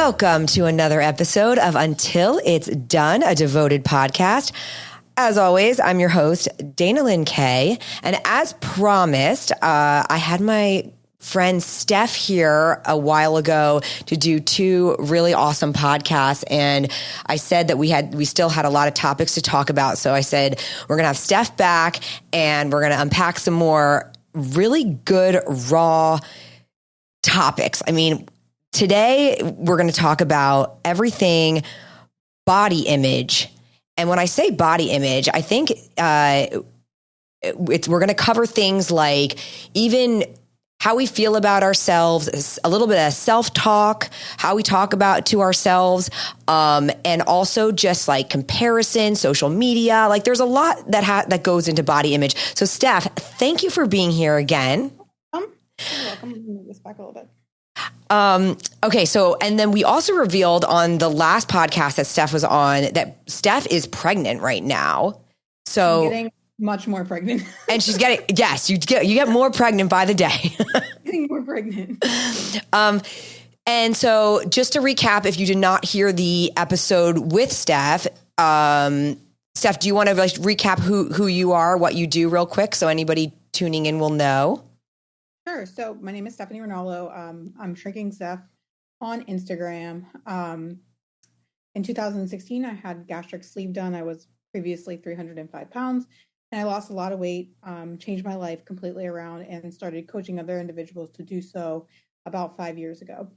Welcome to another episode of Until It's Done, a devoted podcast. As always, I'm your host, Dana Lynn Kay. And as promised, I had my friend Steph here a while ago to do two really awesome podcasts. And I said that we still had a lot of topics to talk about. So I said, we're going to have Steph back and we're going to unpack some more really good, raw topics. I mean, today we're going to talk about everything body image. And when I say body image, I think we're going to cover things like even how we feel about ourselves, a little bit of self-talk, how we talk about to ourselves, and also just like comparison, social media. Like there's a lot that goes into body image. So Steph, thank you for being here again. You're welcome. Let me move this back a little bit. Okay. So, and then we also revealed on the last podcast that Steph was on that Steph is pregnant right now. So I'm getting much more pregnant. And she's getting, yes, you get more pregnant by the day. Getting more pregnant. And so just to recap, if you did not hear the episode with Steph, Steph, do you want to like recap who you are, what you do real quick so anybody tuning in will know? Sure. So my name is Stephanie Ranallo. I'm Shrinking Steph on Instagram. In 2016, I had gastric sleeve done. I was previously 305 pounds. And I lost a lot of weight, changed my life completely around, and started coaching other individuals to do so about 5 years ago.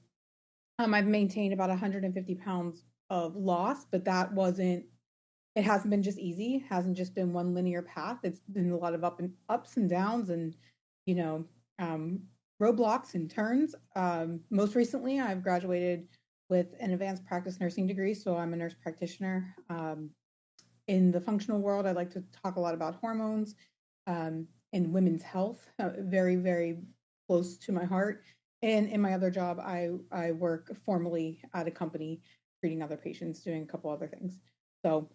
I've maintained about 150 pounds of loss, but it hasn't been just easy. It hasn't just been one linear path. It's been a lot of ups and downs and, roadblocks and turns. Most recently, I've graduated with an advanced practice nursing degree. So I'm a nurse practitioner. In the functional world, I like to talk a lot about hormones and women's health, very, very close to my heart. And in my other job, I work formally at a company treating other patients, doing a couple other things. So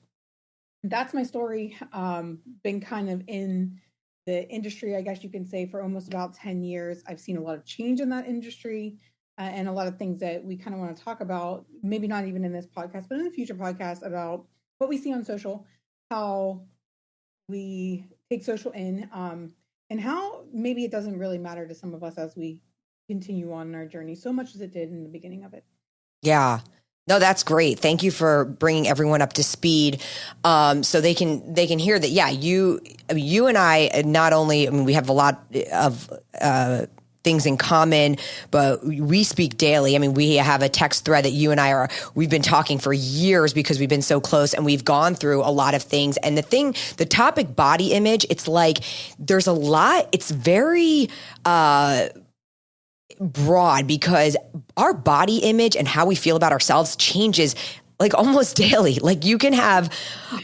that's my story. Been kind of in the industry, I guess you can say, for almost about 10 years. I've seen a lot of change in that industry and a lot of things that we kind of want to talk about, maybe not even in this podcast, but in a future podcast about what we see on social, how we take social in, and how maybe it doesn't really matter to some of us as we continue on our journey so much as it did in the beginning of it. Yeah. No, that's great. Thank you for bringing everyone up to speed, so they can hear that. Yeah, you and I not only. I mean, we have a lot of things in common, but we speak daily. I mean, we have a text thread that you and we've been talking for years because we've been so close and we've gone through a lot of things. And the topic body image, it's like there's a lot. It's very broad because our body image and how we feel about ourselves changes like almost daily. Like you can have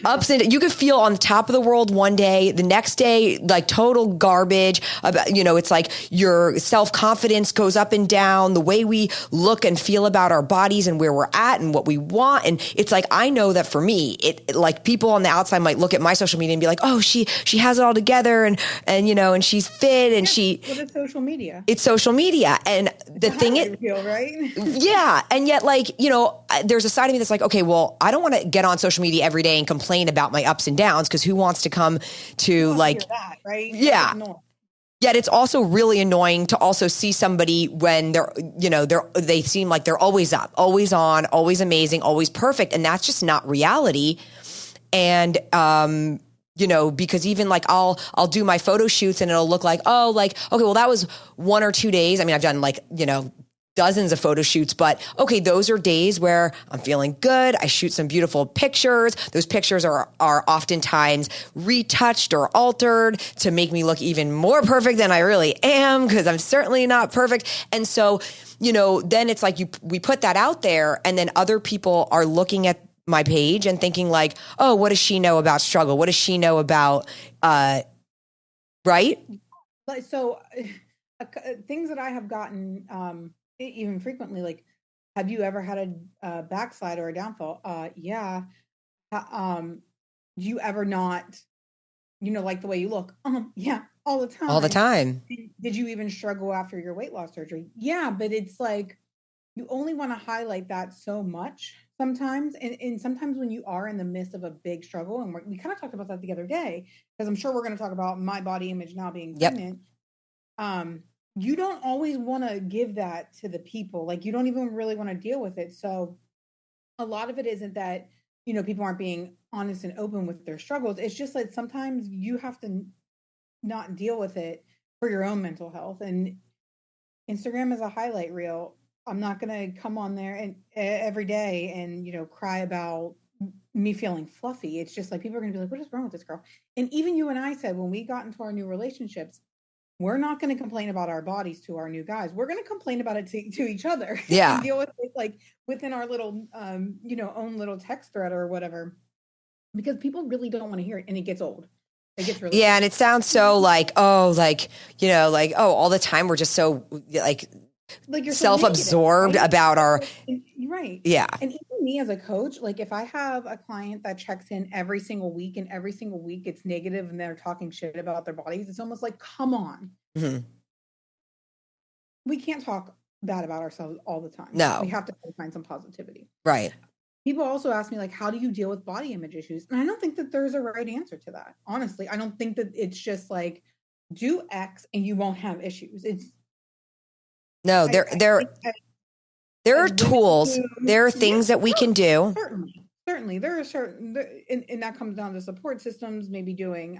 ups and you can feel on the top of the world one day, the next day, like total garbage about, it's like your self-confidence goes up and down, the way we look and feel about our bodies and where we're at and what we want. And it's like, I know that for me, it like people on the outside might look at my social media and be like, oh, she has it all together and she's fit and what is social media? It's social media. And the thing is, right? Yeah. And yet there's a side of me that's like, okay, well, I don't want to get on social media every day and complain about my ups and downs because who wants to come to like, hear that, right? Yeah. Yet it's also really annoying to also see somebody when they seem like they're always up, always on, always amazing, always perfect. And that's just not reality. And, because even like I'll do my photo shoots and it'll look like, oh, like, okay, well, that was 1 or 2 days. I mean, I've done dozens of photo shoots, but okay, those are days where I'm feeling good. I shoot some beautiful pictures. Those pictures are oftentimes retouched or altered to make me look even more perfect than I really am because I'm certainly not perfect. And so, then it's like we put that out there and then other people are looking at my page and thinking like, oh, what does she know about struggle? What does she know about, right? So things that I have gotten, even frequently, like, have you ever had a backslide or a downfall? Yeah. Do you ever not, like the way you look? Yeah, all the time. All the time. Did you even struggle after your weight loss surgery? Yeah, but it's like, you only want to highlight that so much sometimes. And sometimes when you are in the midst of a big struggle, and we kind of talked about that the other day, because I'm sure we're going to talk about my body image now being Yep. pregnant. You don't always want to give that to the people. Like, you don't even really want to deal with it. So a lot of it isn't that, people aren't being honest and open with their struggles. It's just like sometimes you have to not deal with it for your own mental health. And Instagram is a highlight reel. I'm not going to come on there and every day and, cry about me feeling fluffy. It's just like people are going to be like, what is wrong with this girl? And even you and I said when we got into our new relationships, we're not going to complain about our bodies to our new guys. We're going to complain about it to each other. Yeah. And deal with it like within our little, own little text thread or whatever, because people really don't want to hear it, and it gets old. It gets really old. And it sounds so like, all the time we're just so like you're self-absorbed right? about our right. Yeah. And even me as a coach, like if I have a client that checks in every single week and every single week it's negative and they're talking shit about their bodies, it's almost like, come on. Mm-hmm. We can't talk bad about ourselves all the time. No. We have to find some positivity. Right. People also ask me, like, how do you deal with body image issues? And I don't think that there's a right answer to that. Honestly, I don't think that it's just like, do X and you won't have issues. It's no, there are tools. There are things that we can do. Certainly. There are certain, and that comes down to support systems, maybe doing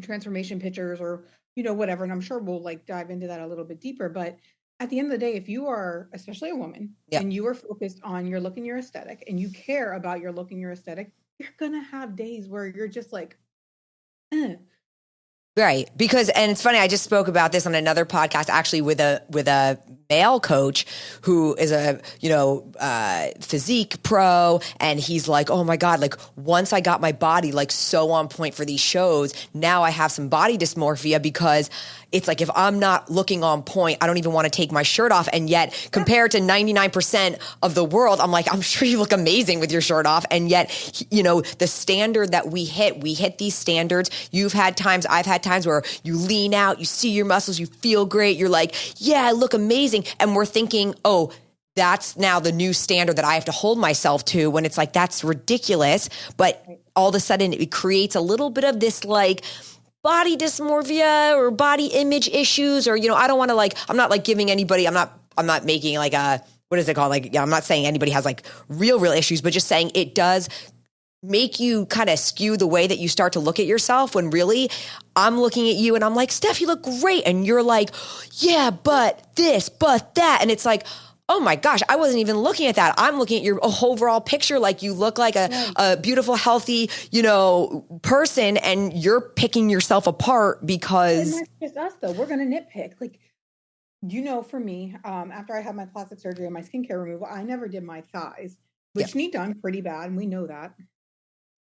transformation pictures or, whatever. And I'm sure we'll like dive into that a little bit deeper. But at the end of the day, if you are, especially a woman, and you are focused on your look and your aesthetic, and you care about your look and your aesthetic, you're going to have days where you're just like, Right. Because, and it's funny, I just spoke about this on another podcast, actually with a male coach who is a, physique pro. And he's like, oh my God, like once I got my body like so on point for these shows, now I have some body dysmorphia because it's like, if I'm not looking on point, I don't even want to take my shirt off. And yet compared to 99% of the world, I'm like, I'm sure you look amazing with your shirt off. And yet, the standard that we hit these standards. You've had times, I've had times where you lean out, you see your muscles, you feel great. You're like, yeah, I look amazing. And we're thinking, oh, that's now the new standard that I have to hold myself to, when it's like, that's ridiculous. But all of a sudden it creates a little bit of this like body dysmorphia or body image issues, or, I don't want to like, I'm not like giving anybody, I'm not making like a, what is it called? Like, I'm not saying anybody has like real issues, but just saying it does make you kind of skew the way that you start to look at yourself, when really I'm looking at you and I'm like, Steph, you look great. And you're like, yeah, but this, but that. And it's like, oh my gosh, I wasn't even looking at that. I'm looking at your overall picture. Like, you look like a beautiful, healthy, person, and you're picking yourself apart because. And that's just us though. We're going to nitpick. Like, for me, after I had my plastic surgery and my skincare removal, I never did my thighs, which need done pretty bad. And we know that.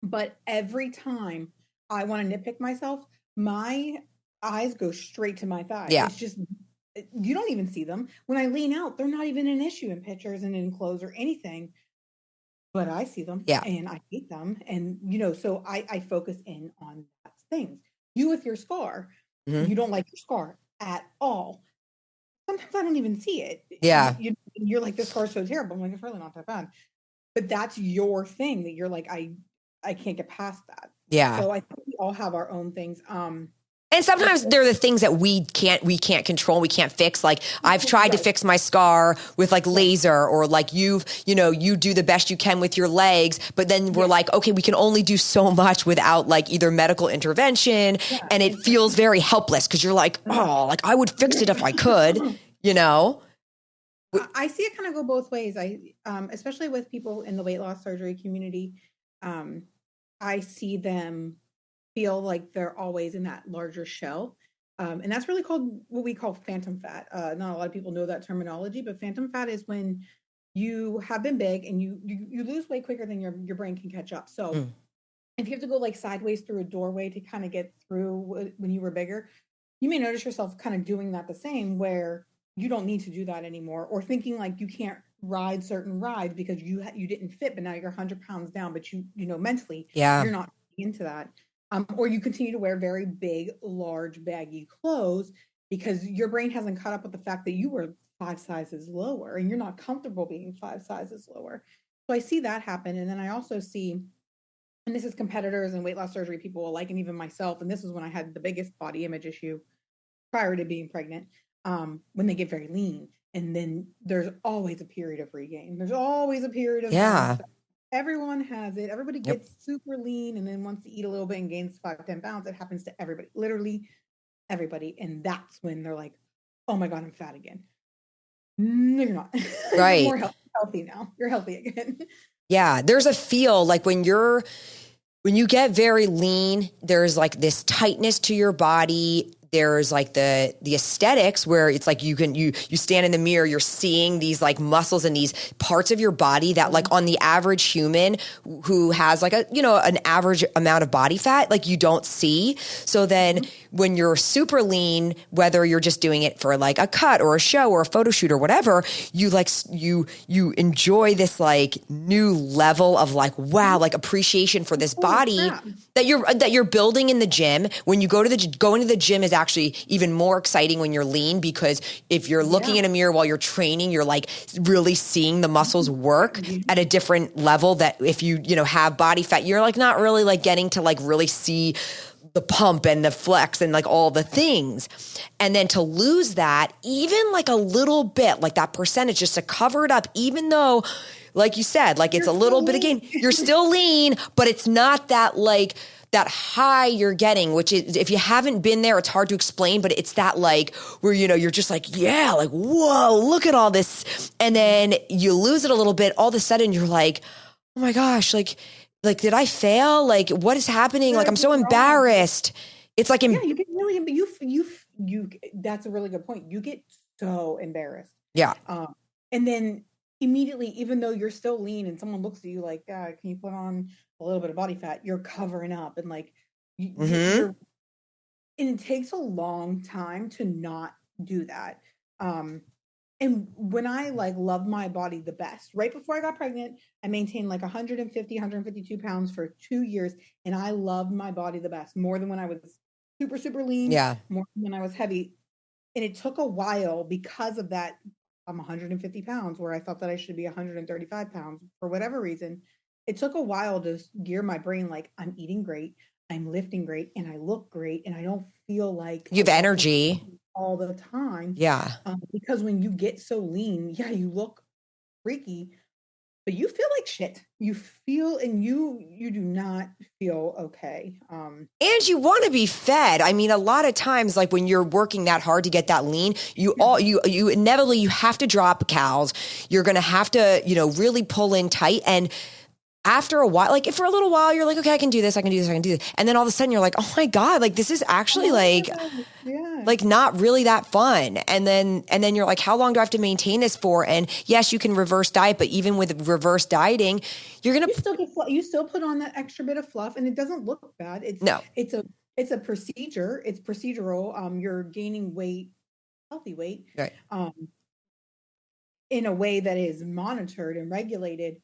But every time I want to nitpick myself, my eyes go straight to my thighs. Yeah. It's just, you don't even see them. When I lean out, they're not even an issue in pictures and in clothes or anything. But I see them, and I hate them. And, so I focus in on that things. You with your scar, you don't like your scar at all. Sometimes I don't even see it. Yeah. You're like, this scar's so terrible. I'm like, it's really not that bad. But that's your thing that you're like, I can't get past that. Yeah. So I think we all have our own things. And sometimes they're the things that we can't control, we can't fix. Like, I've tried to fix my scar with like laser, or like you do the best you can with your legs, but then we're like, okay, we can only do so much without like either medical intervention. Yeah. And it feels very helpless because you're like, oh, like I would fix it if I could, I see it kind of go both ways. Especially with people in the weight loss surgery community, I see them feel like they're always in that larger shell. And that's really called what we call phantom fat. Not a lot of people know that terminology, but phantom fat is when you have been big and you lose weight quicker than your brain can catch up. So if you have to go like sideways through a doorway to kind of get through when you were bigger, you may notice yourself kind of doing that the same, where you don't need to do that anymore, or thinking like you can't ride certain rides because you didn't fit, but now you're 100 pounds down, but mentally you're not into that. Or you continue to wear very big, large, baggy clothes because your brain hasn't caught up with the fact that you were 5 sizes lower, and you're not comfortable being 5 sizes lower. So I see that happen. And then I also see, and this is competitors and weight loss surgery people alike, and even myself, and this is when I had the biggest body image issue prior to being pregnant, when they get very lean. And then there's always a period of regain. There's always a period of Yeah. everyone has it. Everybody Yep. gets super lean and then wants to eat a little bit and gains 5-10 pounds. It happens to everybody, literally everybody. And that's when they're like, oh my God, I'm fat again. No, you're not. Right. You're more healthy now. You're healthy again. Yeah. There's a feel like when you get very lean, there's like this tightness to your body. There's like the aesthetics where it's like you stand in the mirror, you're seeing these like muscles and these parts of your body that like on the average human who has like an average amount of body fat, like you don't see. So then when you're super lean, whether you're just doing it for like a cut or a show or a photo shoot or whatever, you like, you enjoy this like new level of like, wow, like appreciation for this body that you're building in the gym. When you going to the gym is actually even more exciting when you're lean, because if you're looking in a mirror while you're training, you're like really seeing the muscles work at a different level that if you have body fat, you're like not really like getting to like really see the pump and the flex and like all the things. And then to lose that, even like a little bit, like that percentage, just to cover it up, even though, like you said, like it's a little bit of gain, you're still lean, but it's not that like that high you're getting, which is, if you haven't been there, it's hard to explain, but it's that like where, you're just like, yeah, like, whoa, look at all this. And then you lose it a little bit. All of a sudden you're like, oh my gosh, like, did I fail? Like, what is happening? Like, I'm so embarrassed. It's like, you get really, you, that's a really good point. You get so embarrassed. Yeah. And then immediately, even though you're still lean and someone looks at you like, can you put on a little bit of body fat? You're covering up and like, you're, and it takes a long time to not do that. And when I like loved my body the best, right before I got pregnant, I maintained like 150, 152 pounds for 2 years. And I loved my body the best, more than when I was super, super lean, more than when I was heavy. And it took a while because of that. I'm 150 pounds where I thought that I should be 135 pounds for whatever reason. It took a while to gear my brain like I'm eating great, I'm lifting great, and I look great, and I don't feel like you have energy all the time. Yeah. Because when you get so lean, you look freaky, but you feel like shit. You feel, and you do not feel okay. And you want to be fed. I mean, a lot of times, like when you're working that hard to get that lean, you inevitably, you have to drop cows. You're going to have to, really pull in tight. And after a while, like if for a little while, you're like, okay, I can do this. And then all of a sudden you're like, oh my God, like this is actually like not really that fun. And then you're like, how long do I have to maintain this for? And yes, you can reverse diet, but even with reverse dieting, you still put on that extra bit of fluff, and it doesn't look bad. It's a procedure. It's procedural. You're gaining weight, healthy weight, right. In a way that is monitored and regulated.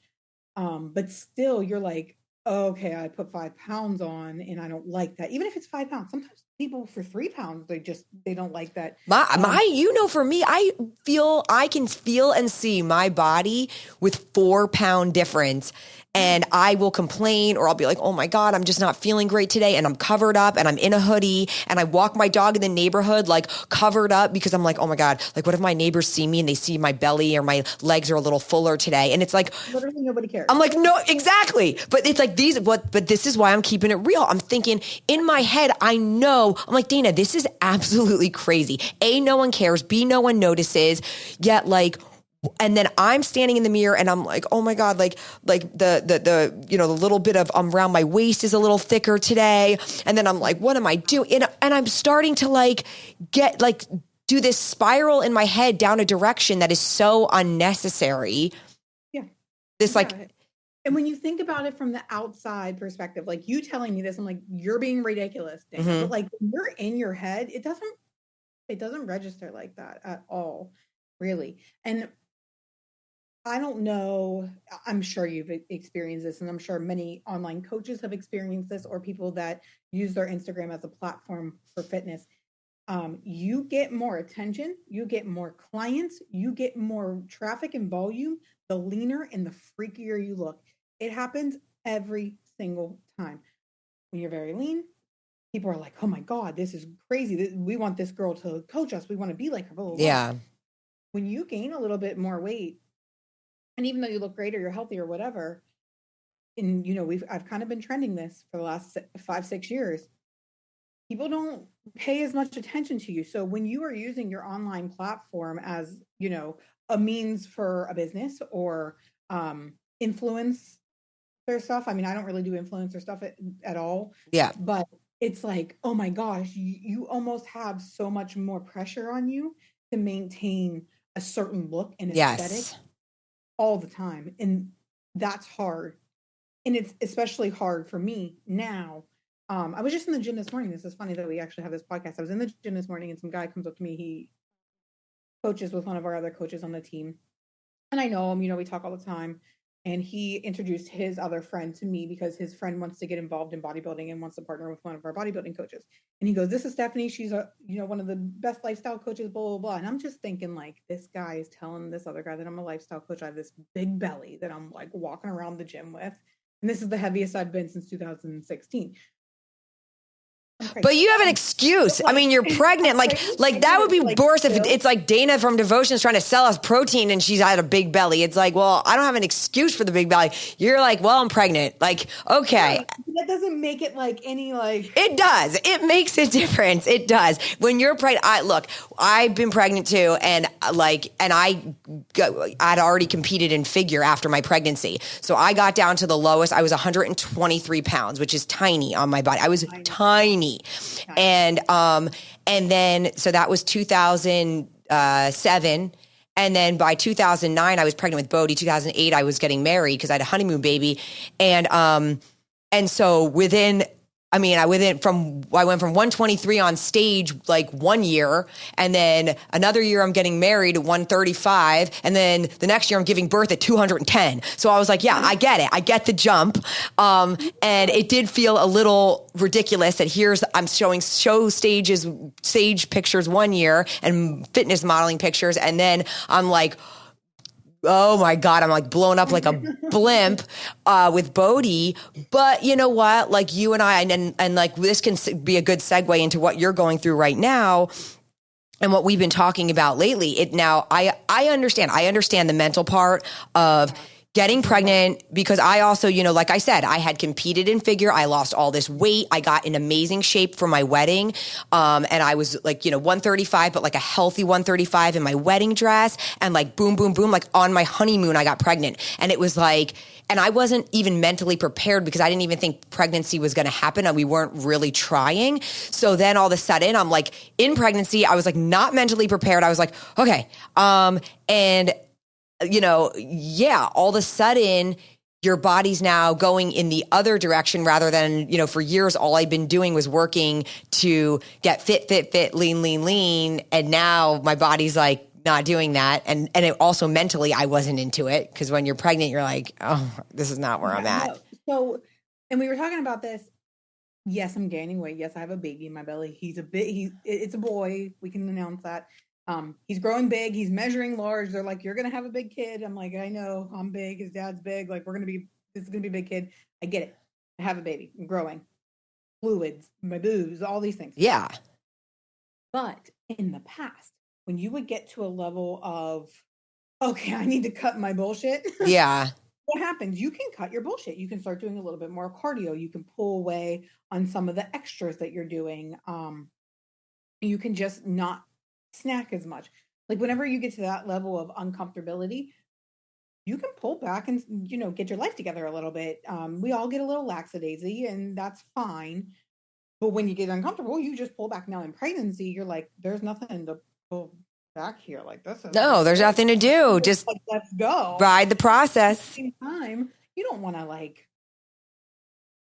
But still you're like, oh, okay, I put 5 pounds on and I don't like that. Even if it's 5 pounds, sometimes people for 3 pounds, they don't like that. For me, I can feel and see my body with 4 pound difference. And I will complain, or I'll be like, oh my God, I'm just not feeling great today. And I'm covered up and I'm in a hoodie and I walk my dog in the neighborhood, like covered up, because I'm like, oh my God, like what if my neighbors see me and they see my belly or my legs are a little fuller today? And it's like, literally nobody cares. I'm like, no, exactly. But it's like but this is why I'm keeping it real. I'm thinking in my head, I'm like, Dana, this is absolutely crazy. A, no one cares. B, no one notices. Yet like, and then I'm standing in the mirror and I'm like, oh my God, like the little bit of around my waist is a little thicker today. And then I'm like, what am I doing? And I'm starting to like get like do this spiral in my head down a direction that is so unnecessary. Yeah. And when you think about it from the outside perspective, like you telling me this, I'm like, you're being ridiculous, Dana. But like when you're in your head, it doesn't register like that at all, really. And I don't know, I'm sure you've experienced this, and I'm sure many online coaches have experienced this, or people that use their Instagram as a platform for fitness. You get more attention, you get more clients, you get more traffic and volume, the leaner and the freakier you look. It happens every single time. When you're very lean, people are like, oh my God, this is crazy. We want this girl to coach us. We want to be like her. Blah, blah, blah. Yeah. When you gain a little bit more weight, and even though you look great or you're healthy or whatever, and I've kind of been trending this for the last 5-6 years. People don't pay as much attention to you. So when you are using your online platform as, a means for a business or influence their stuff. I mean, I don't really do influencer stuff at all. Yeah. But it's like, oh my gosh, you almost have so much more pressure on you to maintain a certain look and aesthetic all the time. And that's hard. And it's especially hard for me now. I was just in the gym this morning. This is funny that we actually have this podcast. I was in the gym this morning and some guy comes up to me. He coaches with one of our other coaches on the team. And I know him, we talk all the time. And he introduced his other friend to me because his friend wants to get involved in bodybuilding and wants to partner with one of our bodybuilding coaches. And he goes, this is Stephanie. She's one of the best lifestyle coaches, blah, blah, blah. And I'm just thinking like, this guy is telling this other guy that I'm a lifestyle coach. I have this big belly that I'm like walking around the gym with. And this is the heaviest I've been since 2016. But you have an excuse. I mean, you're pregnant. Like that would be worse if it's like Dana from Devotion is trying to sell us protein and she's had a big belly. It's like, well, I don't have an excuse for the big belly. You're like, well, I'm pregnant. Like, okay. That doesn't make it like any like. It does. It makes a difference. It does. When you're pregnant, I've been pregnant too. And I'd already competed in figure after my pregnancy. So I got down to the lowest. I was 123 pounds, which is tiny on my body. I was tiny. And then, so that was 2007. And then by 2009, I was pregnant with Bodie. 2008, I was getting married because I had a honeymoon baby. And so I went from 123 on stage like 1 year, and then another year I'm getting married at 135, and then the next year I'm giving birth at 210. So I was like, yeah, I get it. I get the jump. And it did feel a little ridiculous that I'm showing stage pictures 1 year and fitness modeling pictures, and then I'm like, oh my God, I'm like blown up like a blimp with Bodie. But you know what? Like you and I, and like this can be a good segue into what you're going through right now and what we've been talking about lately. I understand the mental part of getting pregnant, because I also, like I said, I had competed in figure. I lost all this weight. I got in amazing shape for my wedding. And I was like, 135, but like a healthy 135 in my wedding dress, and like boom, boom, boom, like on my honeymoon, I got pregnant. And it was like, and I wasn't even mentally prepared because I didn't even think pregnancy was going to happen, and we weren't really trying. So then all of a sudden I'm like in pregnancy, I was like not mentally prepared. I was like, okay. And all of a sudden your body's now going in the other direction rather than, for years, all I've been doing was working to get fit, lean. And now my body's like not doing that. And it also mentally, I wasn't into it, because when you're pregnant, you're like, oh, this is not where I'm at. So, and we were talking about this. Yes, I'm gaining weight. Yes, I have a baby in my belly. It's a boy. We can announce that. He's growing big. He's measuring large. They're like, you're going to have a big kid. I'm like, I know, I'm big. His dad's big. Like, this is going to be a big kid. I get it. I have a baby. I'm growing. Fluids, my boobs, all these things. Yeah. But in the past, when you would get to a level of, okay, I need to cut my bullshit. Yeah. What happens? You can cut your bullshit. You can start doing a little bit more cardio. You can pull away on some of the extras that you're doing. You can just not snack as much. Like whenever you get to that level of uncomfortability, you can pull back and get your life together a little bit. We all get a little lackadaisy, and that's fine. But when you get uncomfortable, you just pull back. Now in pregnancy, you're like, there's nothing to pull back here. Like this is there's nothing to do. Just like, let's go. Ride the process. At the same time, you don't want to like.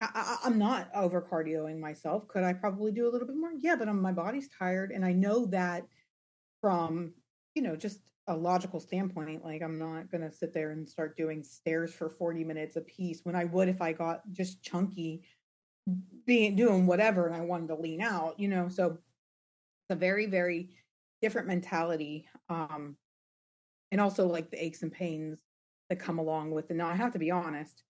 I'm not over cardioing myself. Could I probably do a little bit more? Yeah, but my body's tired, and I know that from just a logical standpoint. Like I'm not gonna sit there and start doing stairs for 40 minutes a piece when I would if I got just chunky, doing whatever, and I wanted to lean out. So a very, very different mentality. And also like the aches and pains that come along with it. Now, I have to be honest,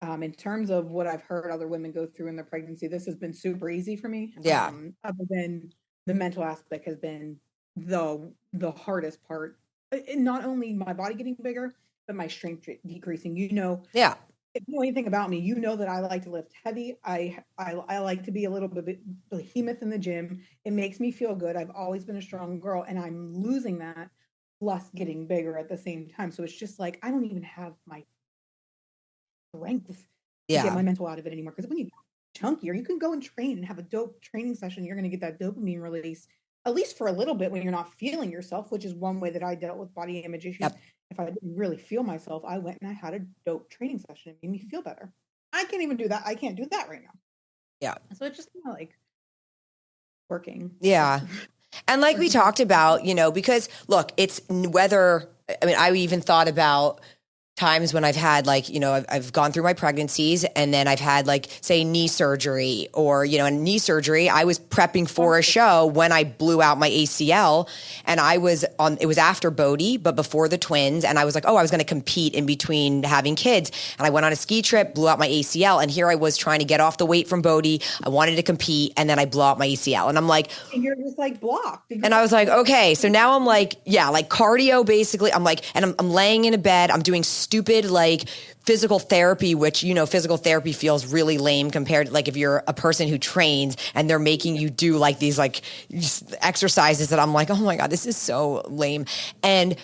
in terms of what I've heard other women go through in their pregnancy, this has been super easy for me. Yeah. Other than the mental aspect has been the hardest part. Not only my body getting bigger, but my strength decreasing. Yeah. If you know anything about me, you know that I like to lift heavy. I like to be a little bit behemoth in the gym. It makes me feel good. I've always been a strong girl, and I'm losing that plus getting bigger at the same time. So it's just like I don't even have my strength to get Yeah. my mental out of it anymore. Because when you get chunkier, you can go and train and have a dope training session. You're going to get that dopamine release, at least for a little bit when you're not feeling yourself, which is one way that I dealt with body image issues. Yep. If I didn't really feel myself, I went and I had a dope training session. It made me feel better. I can't even do that. I can't do that right now. Yeah. So it's just kind of like working. Yeah. And like we talked about, because look, it's whether, I mean, I even thought about times when I've had like, I've gone through my pregnancies and then I've had like, say, knee surgery or, in knee surgery, I was prepping for a show when I blew out my ACL and it was after Bodhi, but before the twins. And I was like, I was going to compete in between having kids. And I went on a ski trip, blew out my ACL. And here I was trying to get off the weight from Bodhi. I wanted to compete and then I blew out my ACL. And I'm like, and you're just like blocked. And I was like, okay, so now I'm like, yeah, like cardio basically. I'm like, and I'm laying in a bed. I'm doing stupid like physical therapy, which, physical therapy feels really lame compared to like if you're a person who trains and they're making you do like these like exercises that I'm like, oh my God, this is so lame. And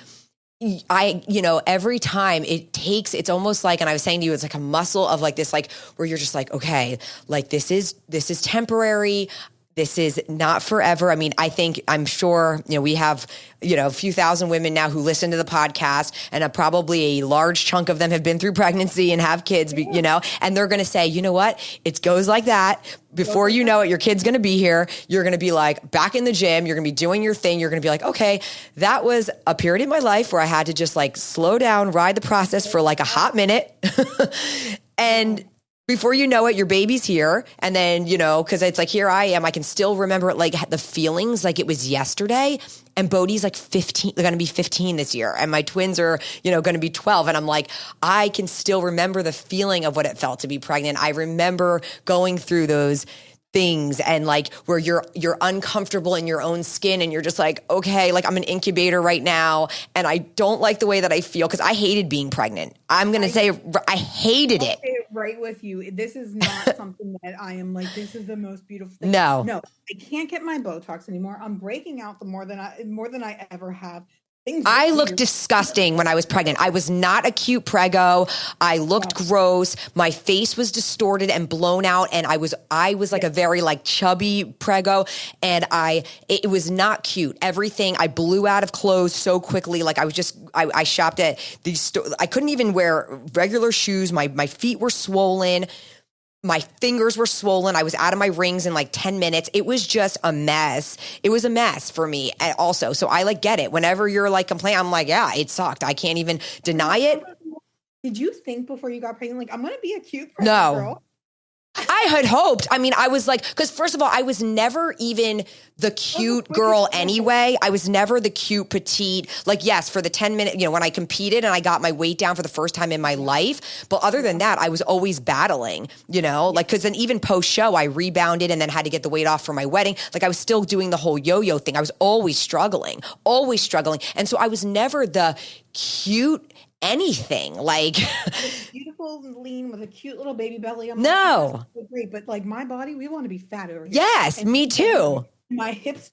every time it's almost like, and I was saying to you, it's like a muscle of like this, like where you're just like, okay, like this is temporary. This is not forever. I mean, I'm sure, we have, a few thousand women now who listen to the podcast and probably a large chunk of them have been through pregnancy and have kids, and they're going to say, you know what? It goes like that. Before you know it, your kid's going to be here. You're going to be like back in the gym. You're going to be doing your thing. You're going to be like, okay, that was a period in my life where I had to just like slow down, ride the process for like a hot minute. And before you know it, your baby's here. And then, because it's like, here I am. I can still remember like the feelings like it was yesterday. And Bodhi's like 15, they're going to be 15 this year. And my twins are, going to be 12. And I'm like, I can still remember the feeling of what it felt to be pregnant. I remember going through those things and like where you're uncomfortable in your own skin and you're just like, okay, like I'm an incubator right now and I don't like the way that I feel because I hated being pregnant. I'm going to say I hated it. Right with you. This is not something that I am like, this is the most beautiful thing. No, I can't get my Botox anymore. I'm breaking out more than I ever have. I looked disgusting when I was pregnant. I was not a cute prego. I looked gross. My face was distorted and blown out. And I was like a very like chubby prego. And it was not cute. Everything, I blew out of clothes so quickly. Like I shopped at these I couldn't even wear regular shoes. My feet were swollen. My fingers were swollen. I was out of my rings in like 10 minutes. It was just a mess. It was a mess for me also. So I like get it. Whenever you're like complaining, I'm like, yeah, it sucked. I can't even deny it. Did you think before you got pregnant, like, I'm going to be a cute girl? I had hoped. I mean, I was like, because first of all, I was never even the cute girl anyway. I was never the cute petite. Like, yes, for the 10 minute, when I competed and I got my weight down for the first time in my life. But other than that, I was always battling, like, because then even post show, I rebounded and then had to get the weight off for my wedding. Like, I was still doing the whole yo-yo thing. I was always struggling. And so I was never the cute anything like beautiful lean with a cute little baby belly. No, like, great, but like my body, we want to be fat over here. Yes, and me too. My hips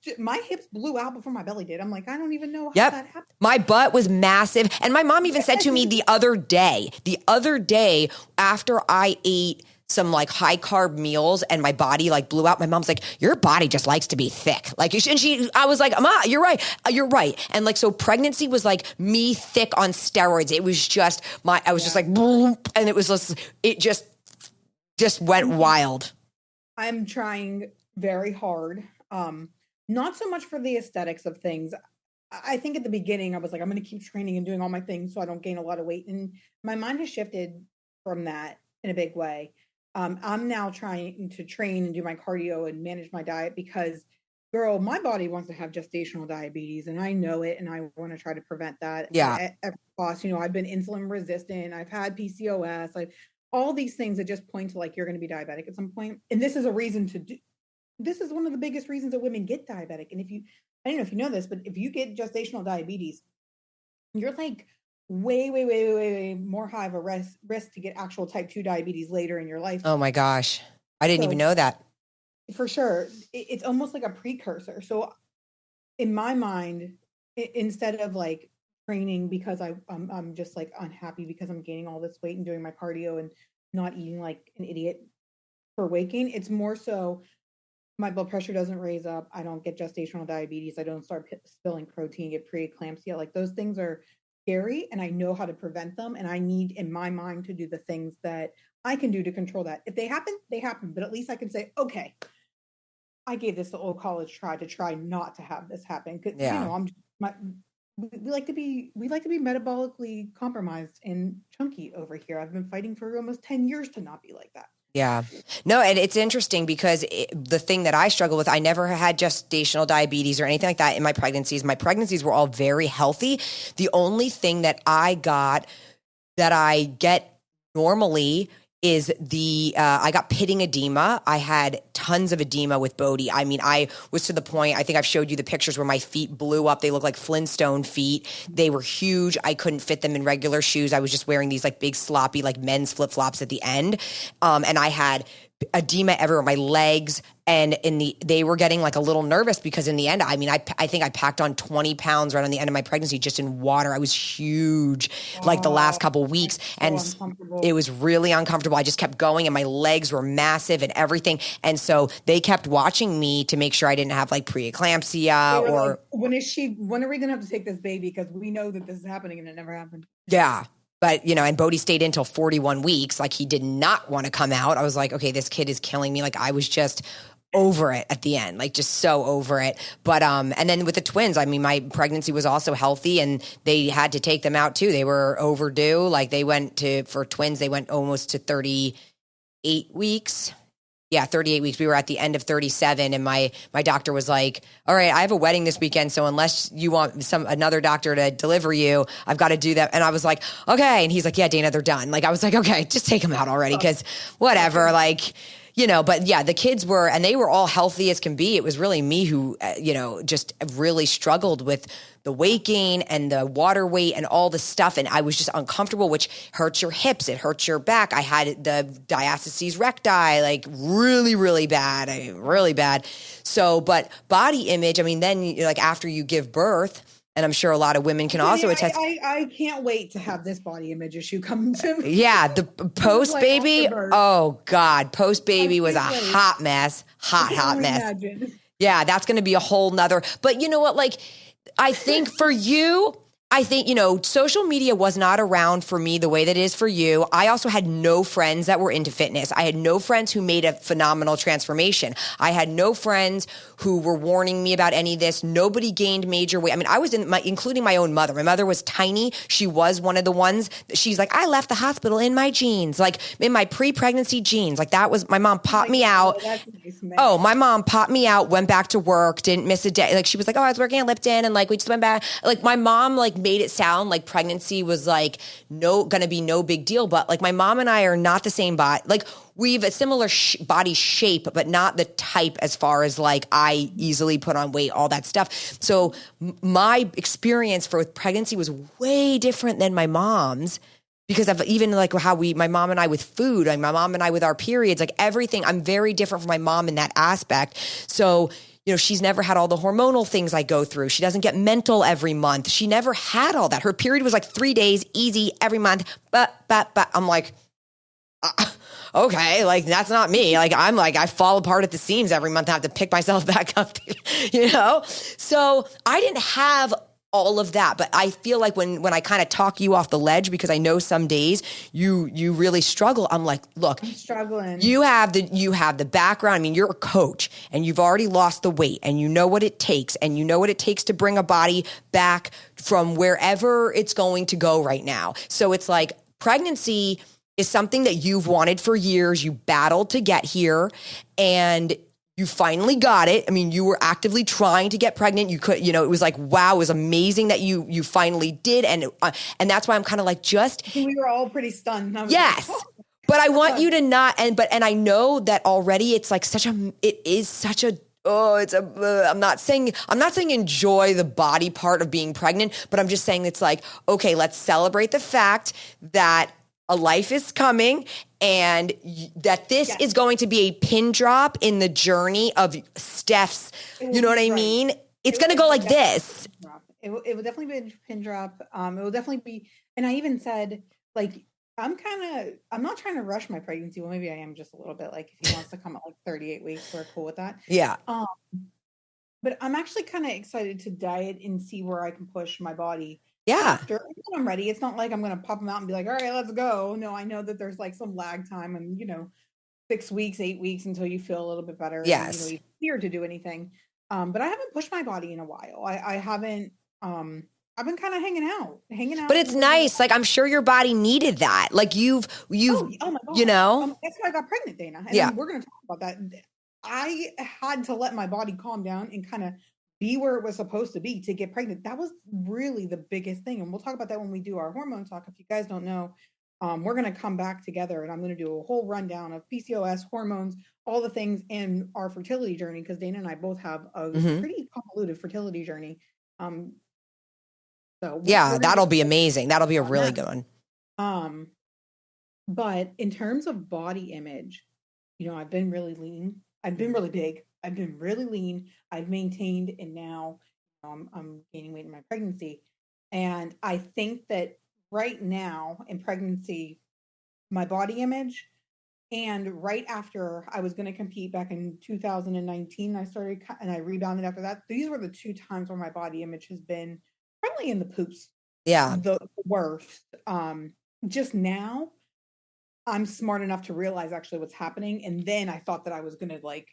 blew out before my belly did. I'm like, I don't even know how that happened. My butt was massive, and my mom even said to me the other day after I ate some like high carb meals and my body like blew out. My mom's like, your body just likes to be thick. Like, I was like, Ma, you're right. You're right. And like, so pregnancy was like me thick on steroids. It was just I was just like, boom, and it just went wild. I'm trying very hard. Not so much for the aesthetics of things. I think at the beginning I was like, I'm going to keep training and doing all my things so I don't gain a lot of weight. And my mind has shifted from that in a big way. I'm now trying to train and do my cardio and manage my diet because girl, my body wants to have gestational diabetes and I know it and I want to try to prevent that Yeah. at every cost. You know, I've been insulin resistant, I've had PCOS, like all these things that just point to like you're going to be diabetic at some point. And this is a reason to do this is one of the biggest reasons that women get diabetic. And if you I don't know if you know this, but if you get gestational diabetes, you're like way more high of a risk to get actual type 2 diabetes later in your life. Oh my gosh. I didn't even So know that. for sure, it's almost like a precursor. So in my mind, instead of like training because I'm just like unhappy because I'm gaining all this weight and doing my cardio and not eating like an idiot for waking, it's more so my blood pressure doesn't raise up. I don't get gestational diabetes. I don't start spilling protein, get preeclampsia. Like those things are scary and I know how to prevent them. And I need in my mind to do the things that I can do to control that. If they happen, they happen. But at least I can say, okay, I gave this the old college try to try not to have this happen. Cause Yeah. you know, we like to be metabolically compromised and chunky over here. I've been fighting for almost 10 years to not be like that. Yeah. No, and it's interesting because the thing that I struggle with, I never had gestational diabetes or anything like that in my pregnancies. My pregnancies were all very healthy. The only thing that I got that I get normally is I got pitting edema. I had tons of edema with Bodhi. I mean, I was to the point, I think I've showed you the pictures where my feet blew up. They look like Flintstone feet. They were huge. I couldn't fit them in regular shoes. I was just wearing these like big sloppy, like men's flip-flops at the end. And I had edema everywhere, my legs, and they were getting like a little nervous because in the end, I mean, I think I packed on 20 pounds right on the end of my pregnancy just in water. I was huge like the last couple of weeks and it was really uncomfortable. I just kept going and my legs were massive and everything. And so they kept watching me to make sure I didn't have like preeclampsia or like, when are we going to have to take this baby? Because we know that this is happening and it never happened. Yeah. But, you know, and Bodhi stayed in until 41 weeks. Like he did not want to come out. I was like, okay, this kid is killing me. Like I was just over it at the end, like just so over it. But, and then with the twins, I mean, my pregnancy was also healthy and they had to take them out too. They were overdue. Like for twins, they went almost to 38 weeks. Yeah, 38 weeks. We were at the end of 37 and my doctor was like, all right, I have a wedding this weekend. So unless you want another doctor to deliver you, I've got to do that. And I was like, okay. And he's like, yeah, Dana, they're done. Like, I was like, okay, just take them out already. Cause whatever, like, you know, but yeah, the kids were, and they were all healthy as can be. It was really me who, you know, just really struggled with the weight gain and the water weight and all the stuff. And I was just uncomfortable, which hurts your hips. It hurts your back. I had the diastasis recti, like really, really bad. Really bad. So, but body image, I mean, then like after you give birth, and I'm sure a lot of women can also attest. I can't wait to have this body image issue come to me. Yeah, the post baby. Oh God, post baby was a hot mess. Hot mess. Imagine. Yeah, that's going to be a whole nother. But you know what? Like, I think for you, you know, social media was not around for me the way that it is for you. I also had no friends that were into fitness. I had no friends who made a phenomenal transformation. I had no friends who were warning me about any of this. Nobody gained major weight. I mean, I was including my own mother. My mother was tiny. She was one of the ones. She's like, I left the hospital in my jeans, like in my pre-pregnancy jeans. Like that was, my mom popped me out. Oh, my mom popped me out, went back to work, didn't miss a day. Like she was like, oh, I was working at Lipton and like we just went back. Like my mom like made it sound like pregnancy was like gonna be no big deal. But like my mom and I are not the same body. Like we've a similar body shape, but not the type as far as like I easily put on weight, all that stuff. So my experience for pregnancy was way different than my mom's because of even like how my mom and I with food, like my mom and I with our periods, like everything. I'm very different from my mom in that aspect. So you know, she's never had all the hormonal things I go through. She doesn't get mental every month. She never had all that. Her period was like 3 days, easy every month. But I'm like, okay, like that's not me. Like I'm like, I fall apart at the seams every month. I have to pick myself back up, you know? So I didn't have all of that. But I feel like when I kind of talk you off the ledge, because I know some days you really struggle. I'm like, look, I'm struggling. You have the background. I mean, you're a coach and you've already lost the weight and you know what it takes and you know what it takes to bring a body back from wherever it's going to go right now. So it's like pregnancy is something that you've wanted for years. You battled to get here and you finally got it. I mean, you were actively trying to get pregnant. You could, it was like, wow, it was amazing that you finally did. And that's why I'm kind of like, we were all pretty stunned. Yes. Like, oh. But I want you to not, and I know that already it's like I'm not saying enjoy the body part of being pregnant, but I'm just saying it's like, okay, let's celebrate the fact that a life is coming and that this is going to be a pin drop in the journey of Steph's, you know what I mean? It's going to go like this. It will definitely be a pin drop. It will definitely be, and I even said, like, I'm not trying to rush my pregnancy. Well, maybe I am just a little bit. Like, if he wants to come at like 38 weeks, we're cool with that. Yeah. But I'm actually kind of excited to diet and see where I can push my body. Yeah. After I'm ready. It's not like I'm going to pop them out and be like, all right, let's go. No, I know that there's like some lag time and, 6 weeks, 8 weeks until you feel a little bit better. Yes. And, you're here to do anything. But I haven't pushed my body in a while. I haven't, I've been kind of hanging out. But it's nice. Like, I'm sure your body needed that. Like you've, oh my God. That's why I got pregnant, Dana. And we're going to talk about that. I had to let my body calm down and kind of be where it was supposed to be to get pregnant. That was really the biggest thing. And we'll talk about that when we do our hormone talk. If you guys don't know, we're going to come back together and I'm going to do a whole rundown of PCOS, hormones, all the things in our fertility journey. Because Dana and I both have a pretty convoluted fertility journey. So that'll be amazing. That'll be a really good one. But in terms of body image, I've been really lean. I've been really big. I've been really lean. I've maintained, and now I'm gaining weight in my pregnancy. And I think that right now in pregnancy, my body image, and right after I was going to compete back in 2019, I started and I rebounded after that. These were the 2 times where my body image has been probably in the poops. Yeah. The worst. Just now, I'm smart enough to realize actually what's happening. And then I thought that I was going to like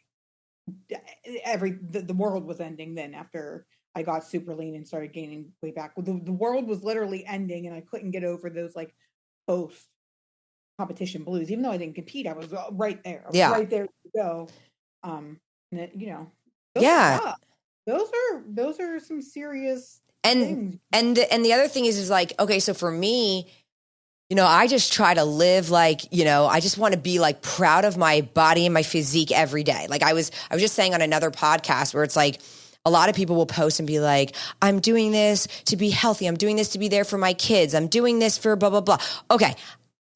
the world was ending then after I got super lean and started gaining weight back. The world was literally ending and I couldn't get over those like post competition blues. Even though I didn't compete, I was right there. I was right there to go. And those are some serious things. And the other thing is like, okay, so for me, I just try to live like, I just want to be like proud of my body and my physique every day. Like I was just saying on another podcast where it's like a lot of people will post and be like, I'm doing this to be healthy. I'm doing this to be there for my kids. I'm doing this for blah, blah, blah. Okay.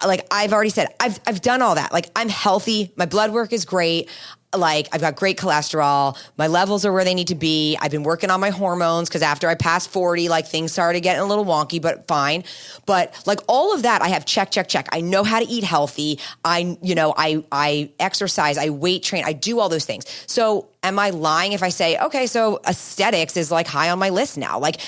Like I've already said, I've done all that. Like I'm healthy. My blood work is great. Like I've got great cholesterol. My levels are where they need to be. I've been working on my hormones because after I passed 40, like things started getting a little wonky, but fine. But like all of that, I have check. I know how to eat healthy. I exercise, I weight train, I do all those things. So am I lying if I say, okay, so aesthetics is like high on my list now? Like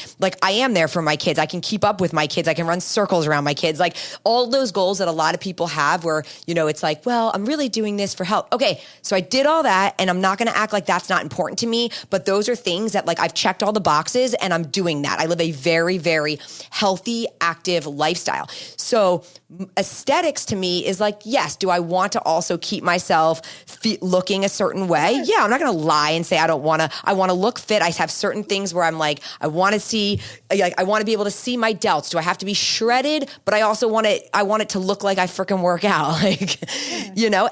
I am there for my kids. I can keep up with my kids. I can run circles around my kids. Like all those goals that a lot of people have where, it's like, well, I'm really doing this for health. Okay. So I did all that and I'm not going to act like that's not important to me, but those are things that like I've checked all the boxes and I'm doing that. I live a very, very healthy, active lifestyle. So aesthetics to me is like, yes, do I want to also keep myself looking a certain way? Yeah, I'm not going to lie and say I want to look fit. I have certain things where I'm like, I want to be able to see my delts. Do I have to be shredded? But I also want it to look like I freaking work out,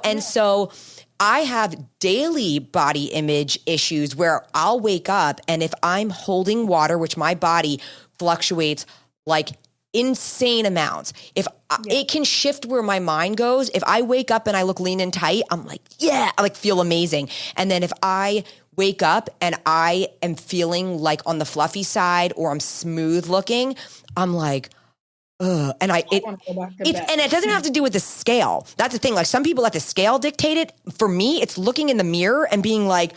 and so I have daily body image issues where I'll wake up and if I'm holding water, which my body fluctuates like insane amounts. It can shift where my mind goes. If I wake up and I look lean and tight, I'm like, yeah, I like feel amazing. And then if I wake up and I am feeling like on the fluffy side or I'm smooth looking, I'm like, ugh. And it doesn't have to do with the scale. That's the thing. Like some people let the scale dictate it. For me, it's looking in the mirror and being like,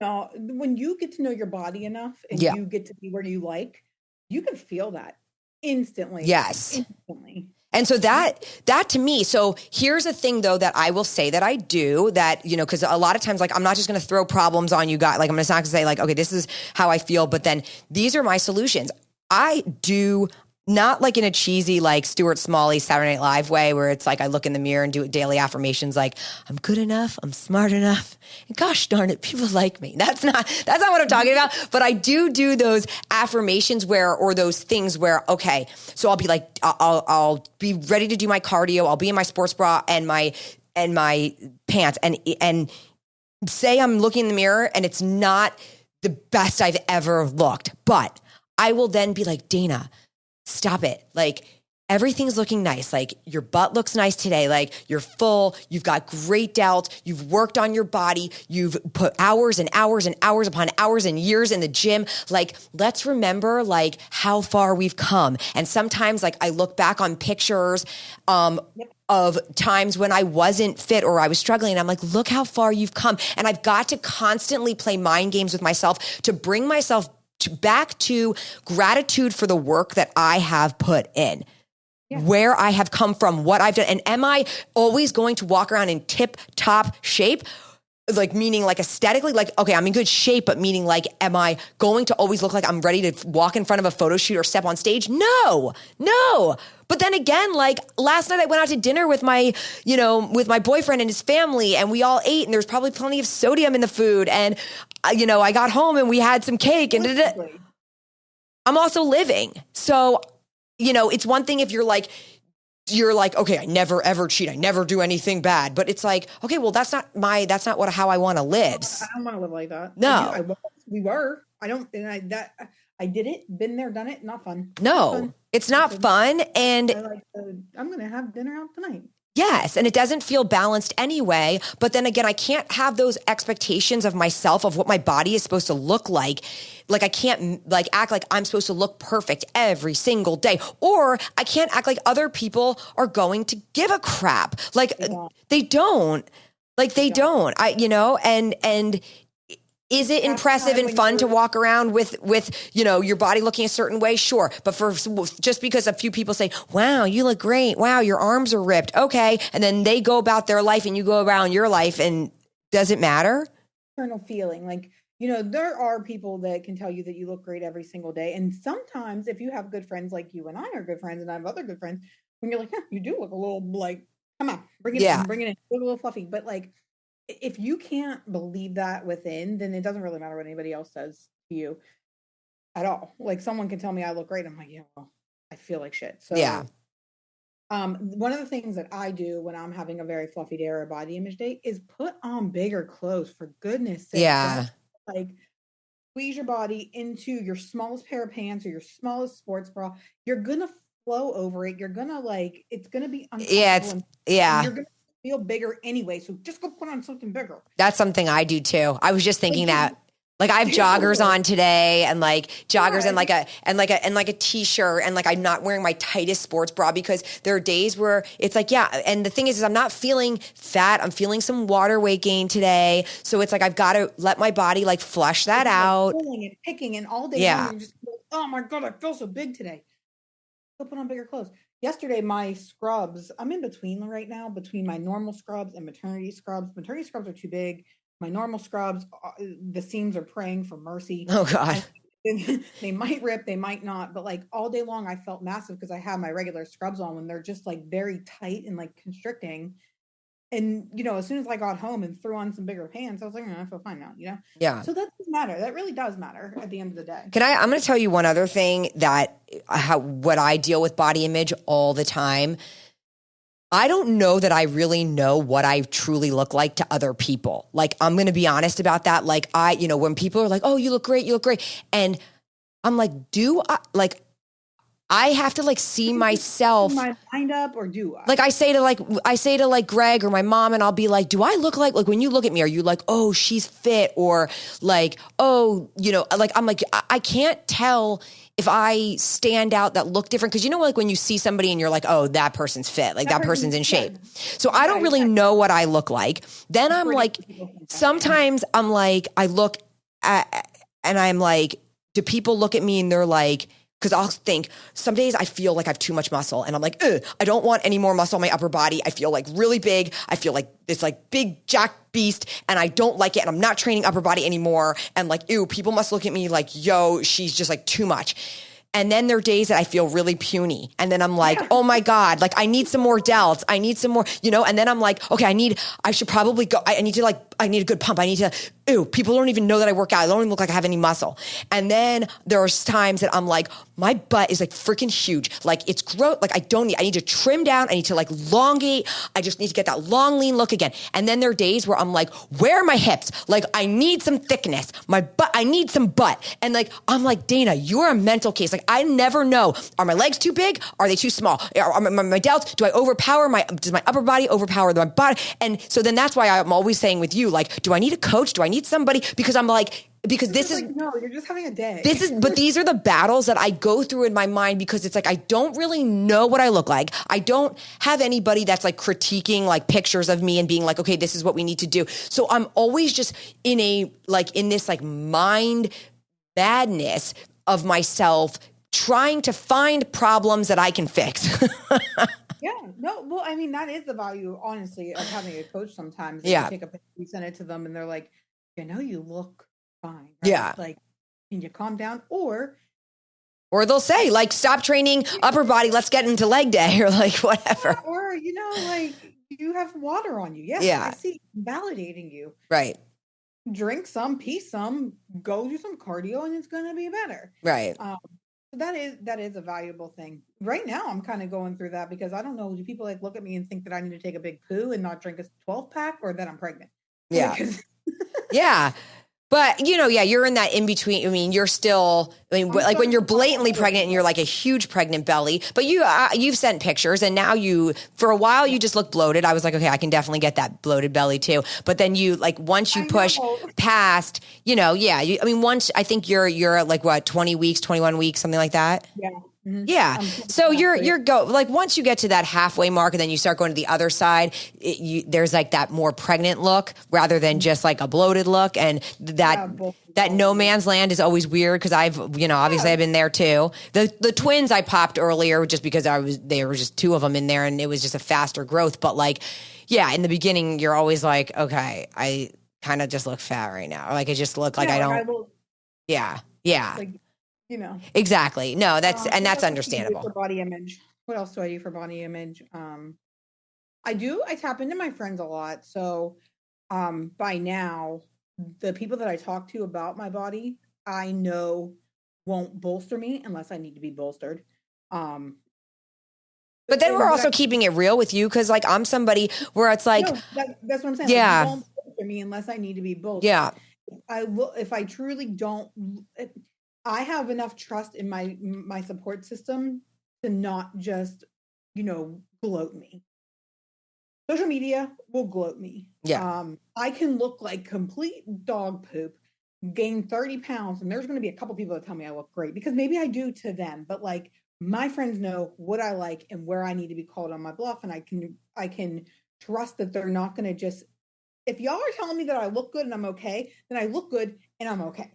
no, when you get to know your body enough and you get to be where you like, you can feel that instantly. Yes. Instantly. And so that to me, so here's a thing though that I will say that I do that, because a lot of times, like, I'm not just going to throw problems on you guys. Like, I'm just not going to say like, okay, this is how I feel. But then these are my solutions. I do not like in a cheesy, like Stuart Smalley Saturday Night Live way where it's like I look in the mirror and do daily affirmations like I'm good enough, I'm smart enough, and gosh darn it, people like me. That's not what I'm talking about. But I do those affirmations or those things where, okay, so I'll be like, I'll be ready to do my cardio, I'll be in my sports bra and my pants and say I'm looking in the mirror and it's not the best I've ever looked, but I will then be like, Dana, stop it. Like everything's looking nice. Like your butt looks nice today. Like you're full. You've got great delts. You've worked on your body. You've put hours and hours and hours upon hours and years in the gym. Like let's remember like how far we've come. And sometimes like I look back on pictures, of times when I wasn't fit or I was struggling. And I'm like, look how far you've come. And I've got to constantly play mind games with myself to bring myself back to gratitude for the work that I have put in, where I have come from, what I've done. And am I always going to walk around in tip top shape? Like meaning like aesthetically, like, okay, I'm in good shape, but meaning like, am I going to always look like I'm ready to walk in front of a photo shoot or step on stage? No. But then again, like last night I went out to dinner with my boyfriend and his family and we all ate and there's probably plenty of sodium in the food. And, I got home and we had some cake and I'm also living. So, it's one thing if you're like, okay, I never ever cheat. I never do anything bad. But it's like, okay, well, that's not how I want to live. I don't want to live like that. No. I did it, been there, done it. Not fun. No, it's not fun. And I'm going to have dinner out tonight. Yes. And it doesn't feel balanced anyway. But then again, I can't have those expectations of myself of what my body is supposed to look like. Like I can't like act like I'm supposed to look perfect every single day, or I can't act like other people are going to give a crap. Like they don't. And is it impressive and fun to walk around with your body looking a certain way? Sure. But just because a few people say, wow, you look great. Wow, your arms are ripped. Okay. And then they go about their life and you go around your life and does it matter? Internal feeling like, there are people that can tell you that you look great every single day. And sometimes if you have good friends, like you and I are good friends and I have other good friends, when you're like, you do look a little like, come on, bring it in, look a little fluffy. But like, if you can't believe that within, then it doesn't really matter what anybody else says to you at all. Like someone can tell me I look great. I'm like, yeah, well, I feel like shit. So yeah. One of the things that I do when I'm having a very fluffy day or a body image day is put on bigger clothes, for goodness sake. Yeah. Like squeeze your body into your smallest pair of pants or your smallest sports bra. You're going to flow over it. You're going to it's going to be uncomfortable. Yeah. You're going to feel bigger anyway. So just go put on something bigger. That's something I do too. I was just thinking that. Like I have joggers on today and like joggers and like a t-shirt and like I'm not wearing my tightest sports bra because there are days where it's like, yeah. And the thing is I'm not feeling fat. I'm feeling some water weight gain today. So it's like, I've got to let my body like flush that out. Pulling and picking and all day long. You're just, oh my God, I feel so big today. Go put on bigger clothes. Yesterday, my scrubs, I'm in between right now, between my normal scrubs and maternity scrubs. Maternity scrubs are too big. My normal scrubs, the seams are praying for mercy. Oh, God. They might rip, they might not. But like all day long, I felt massive because I have my regular scrubs on when they're just like very tight and like constricting. And, as soon as I got home and threw on some bigger pants, I was like, I feel fine now, Yeah. So that does matter. That really does matter at the end of the day. I'm going to tell you one other thing what I deal with body image all the time. I don't know that I really know what I truly look like to other people. Like, I'm going to be honest about that. Like when people are like, oh, you look great. And I'm like, I have to like see myself. Am I lined up or do I? Like I say to Greg or my mom and I'll be like, do I look like when you look at me, are you like, oh, she's fit or like, oh, like, I'm like, I can't tell if I stand out that look different. Cause like when you see somebody and you're like, oh, that person's fit, like that person's in shape. So I don't really know what I look like. Then I'm like, sometimes I'm like, I look at, and I'm like, do people look at me and they're like, because I'll think some days I feel like I have too much muscle and I'm like, I don't want any more muscle on my upper body. I feel like really big. I feel like this like big jack beast and I don't like it. And I'm not training upper body anymore. And like, ew, people must look at me like, yo, she's just like too much. And then there are days that I feel really puny. And then I'm like, oh my God, like I need some more delts. I need some more, and then I'm like, okay, I should probably go. I need a good pump. People don't even know that I work out. I don't even look like I have any muscle. And then there are times that I'm like, my butt is like freaking huge. Like it's gross. Like I need to trim down. I need to like elongate. I just need to get that long, lean look again. And then there are days where I'm like, where are my hips? Like I need some thickness. My butt, I need some butt. And like, I'm like, Dana, you're a mental case. Like I never know. Are my legs too big? Are they too small? Are my delts? Does my upper body overpower my body? And so then that's why I'm always saying with you, like, do I need a coach? Do I need somebody? Because I'm like, this is no, you're just having a day. But these are the battles that I go through in my mind because it's like, I don't really know what I look like. I don't have anybody that's like critiquing like pictures of me and being like, okay, this is what we need to do. So I'm always just in this like mind madness of myself trying to find problems that I can fix. Yeah, no, well, I mean, that is the value, honestly, of having a coach sometimes. Yeah. You take a picture, you send it to them, and they're like, you look fine. Right? Yeah. Like, can you calm down? Or they'll say, like, stop training upper body, let's get into leg day, or like whatever. Or, like, you have water on you. Yes, yeah. I see, validating you. Right. Drink some, pee some, go do some cardio, and it's going to be better. Right. That is a valuable thing. Right now, I'm kind of going through that because I don't know. Do people like look at me and think that I need to take a big poo and not drink a 12-pack, or that I'm pregnant? Yeah. Yeah. But, you're in that in between. I mean, you're still, like when you're blatantly pregnant and you're like a huge pregnant belly, but you've sent pictures and now for a while you just look bloated. I was like, okay, I can definitely get that bloated belly too. But then once you push past, once I think you're at like what, 20 weeks, 21 weeks, something like that. Yeah. Mm-hmm. Yeah. So you're once you get to that halfway mark and then you start going to the other side, there's like that more pregnant look rather than just like a bloated look. And that no man's land is always weird because obviously I've been there too. The twins I popped earlier just because there were just two of them in there and it was just a faster growth. But like, yeah, in the beginning you're always like, okay, I kind of just look fat right now. Or like I just look like I don't. Yeah. Like, Exactly. No, that's understandable. For body image. What else do I do for body image? I tap into my friends a lot. So, by now, the people that I talk to about my body, I know won't bolster me unless I need to be bolstered. But then we're also keeping it real with you because, like, I'm somebody where it's like, that's what I'm saying. Yeah. Like, you won't bolster me unless I need to be bolstered. Yeah. If I truly don't. I have enough trust in my support system to not just, gloat me. Social media will gloat me. Yeah. I can look like complete dog poop, gain 30 pounds, and there's going to be a couple people that tell me I look great because maybe I do to them, but like my friends know what I like and where I need to be called on my bluff, and I can trust that they're not going to just. If y'all are telling me that I look good and I'm okay, then I look good and I'm okay.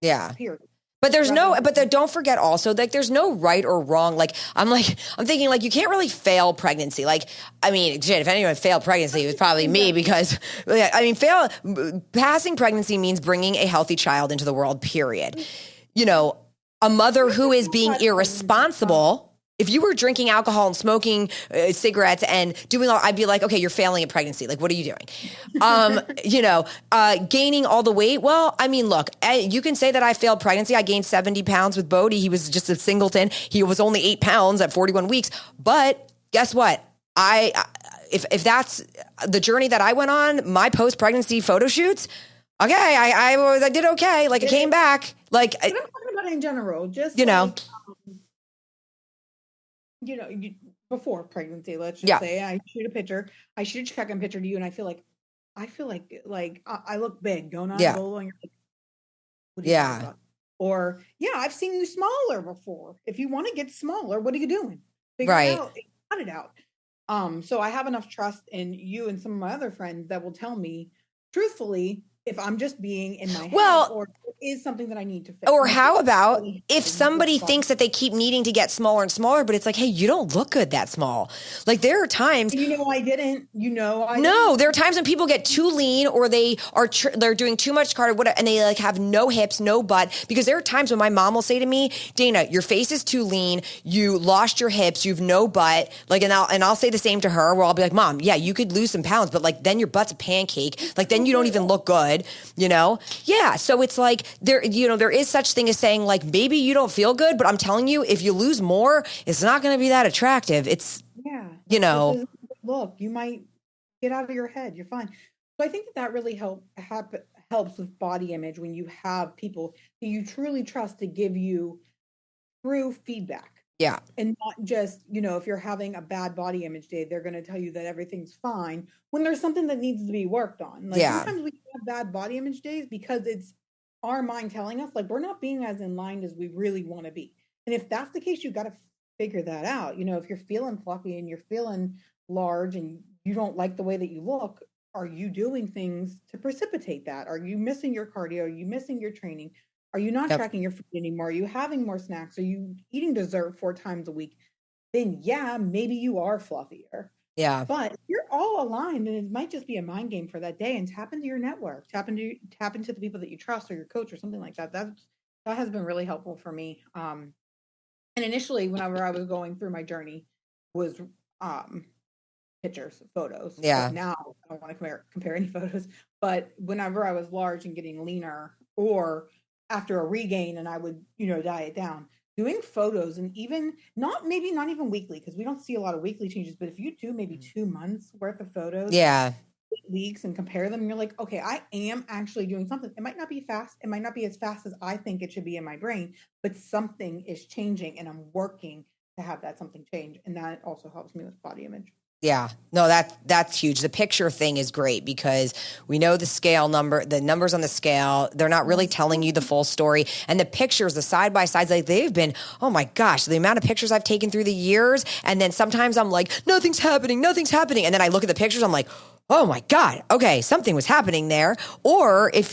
Yeah. Period. But don't forget also, like, there's no right or wrong. Like, I'm thinking, like, you can't really fail pregnancy. Like, I mean, shit, if anyone failed pregnancy, it was probably me because, passing pregnancy means bringing a healthy child into the world, period. A mother who is being irresponsible. If you were drinking alcohol and smoking cigarettes and doing all, I'd be like, okay, you're failing at pregnancy. Like, what are you doing? Gaining all the weight. Well, I mean, look, you can say that I failed pregnancy. I gained 70 pounds with Bodie. He was just a singleton. He was only 8 pounds at 41 weeks. But guess what? If that's the journey that I went on, my post-pregnancy photo shoots, okay, I did okay. Like, it came back. Like, I'm talking about it in general, just before pregnancy, let's just say I shoot a picture, I shoot a check-in picture to you, and I feel like I look big, don't I? Yeah. And you're like, what are you talking about? Or I've seen you smaller before. If you want to get smaller, what are you doing? Figure it out, cut it out. So I have enough trust in you and some of my other friends that will tell me truthfully if I'm just being in my head or is something that I need to fix. Or And how about really if somebody thinks that they keep needing to get smaller and smaller, but it's like, hey, you don't look good that small. Like there are times. I didn't. No, there are times when people get too lean or they're doing too much cardio, whatever, and they like have no hips, no butt. Because there are times when my mom will say to me, Dana, your face is too lean. You lost your hips. You've no butt. Like, and I'll say the same to her where I'll be like, Mom, yeah, you could lose some pounds, but like then your butt's a pancake. Like then you don't even look good, Yeah. So it's like there is such thing as saying like, maybe you don't feel good, but I'm telling you, if you lose more, it's not going to be that attractive. It's, look, you might get out of your head. You're fine. So I think that really helps with body image when you have people that you truly trust to give you true feedback. Yeah. And not just, if you're having a bad body image day, they're going to tell you that everything's fine when there's something that needs to be worked on. Like sometimes we have bad body image days because it's our mind telling us like we're not being as in line as we really want to be. And if that's the case, you got to figure that out. If you're feeling fluffy and you're feeling large and you don't like the way that you look, are you doing things to precipitate that? Are you missing your cardio? Are you missing your training? Are you not tracking your food anymore? Are you having more snacks? Are you eating dessert 4 times a week? Then maybe you are fluffier. Yeah. But you're all aligned and it might just be a mind game for that day, and tap into your network, tap into the people that you trust or your coach or something like that. That has been really helpful for me. And initially whenever I was going through my journey was pictures, photos. Yeah. But now I don't want to compare any photos, but whenever I was large and getting leaner or after a regain and I would, diet down, doing photos and even not even weekly, because we don't see a lot of weekly changes, but if you do maybe 2 months worth of photos, 8 weeks and compare them, you're like, okay, I am actually doing something. It might not be fast. It might not be as fast as I think it should be in my brain, but something is changing and I'm working to have that something change. And that also helps me with body image. Yeah, no, that's huge. The picture thing is great because we know the numbers on the scale, they're not really telling you the full story. And the pictures, the side by sides, like they've been, oh my gosh, the amount of pictures I've taken through the years. And then sometimes I'm like, nothing's happening. And then I look at the pictures, I'm like, oh my God, okay, something was happening there. Or if,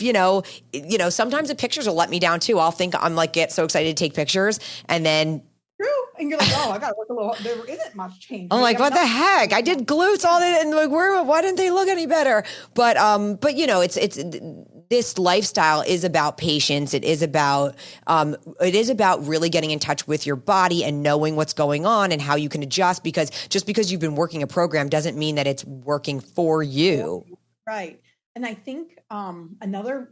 sometimes the pictures will let me down too. I'll think I'm like, get so excited to take pictures and then True. And you're like, oh, I got to work a little. There isn't much change. I'm like, what the heck? I did glutes all that, and like, why didn't they look any better? But it's this lifestyle is about patience. It is about really getting in touch with your body and knowing what's going on and how you can adjust. Because just because you've been working a program doesn't mean that it's working for you. Right. And I think another